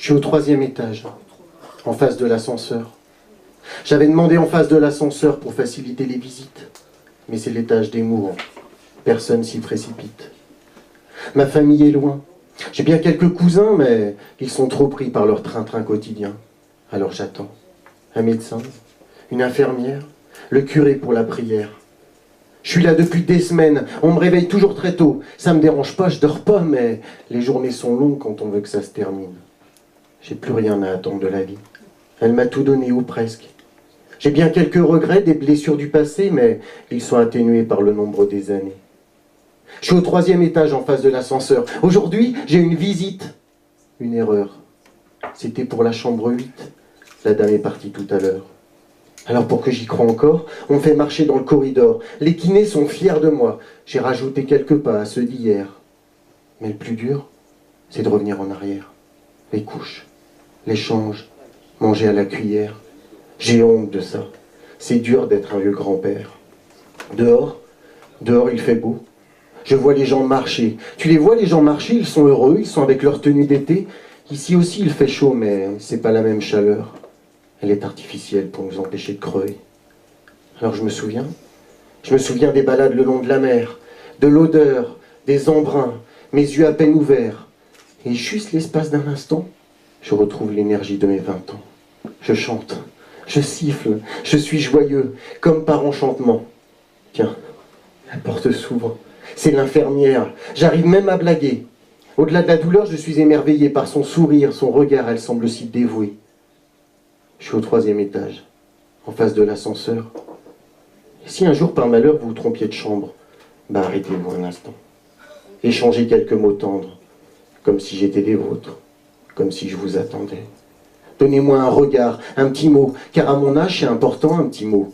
Je suis au 3e étage, en face de l'ascenseur. J'avais demandé en face de l'ascenseur pour faciliter les visites, mais c'est l'étage des mourants. Personne s'y précipite. Ma famille est loin. J'ai bien quelques cousins, mais ils sont trop pris par leur train-train quotidien. Alors j'attends. Un médecin, une infirmière, le curé pour la prière. Je suis là depuis des semaines, on me réveille toujours très tôt. Ça me dérange pas, je dors pas, mais les journées sont longues quand on veut que ça se termine. J'ai plus rien à attendre de la vie. Elle m'a tout donné, ou presque. J'ai bien quelques regrets, des blessures du passé, mais ils sont atténués par le nombre des années. Je suis au 3e étage en face de l'ascenseur. Aujourd'hui, j'ai une visite. Une erreur. C'était pour la chambre 8. La dame est partie tout à l'heure. Alors pour que j'y croie encore, on me fait marcher dans le corridor. Les kinés sont fiers de moi. J'ai rajouté quelques pas à ceux d'hier. Mais le plus dur, c'est de revenir en arrière. Les couches, l'échange, manger à la cuillère. J'ai honte de ça. C'est dur d'être un vieux grand-père. Dehors, il fait beau. Je vois les gens marcher. Tu les vois, les gens marcher, ils sont heureux, ils sont avec leur tenue d'été. Ici aussi, il fait chaud, mais c'est pas la même chaleur. Elle est artificielle pour nous empêcher de crever. Alors je me souviens des balades le long de la mer, de l'odeur, des embruns, mes yeux à peine ouverts. Et juste l'espace d'un instant, je retrouve l'énergie de mes 20 ans. Je chante, je siffle, je suis joyeux, comme par enchantement. Tiens, la porte s'ouvre. C'est l'infirmière. J'arrive même à blaguer. Au-delà de la douleur, je suis émerveillé par son sourire, son regard, elle semble si dévouée. Je suis au 3e étage, en face de l'ascenseur. Et si un jour, par malheur, vous vous trompiez de chambre, arrêtez-vous un instant. Échangez quelques mots tendres, comme si j'étais des vôtres, comme si je vous attendais. Donnez-moi un regard, un petit mot, car à mon âge, c'est important un petit mot.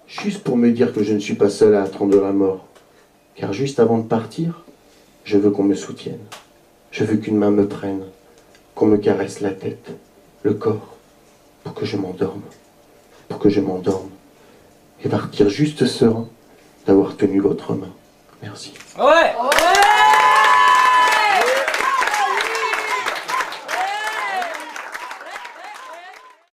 Juste pour me dire que je ne suis pas seul à attendre la mort. Car juste avant de partir, je veux qu'on me soutienne. Je veux qu'une main me prenne, qu'on me caresse la tête, le corps. Pour que je m'endorme, et partir juste serein d'avoir tenu votre main. Merci. Ouais.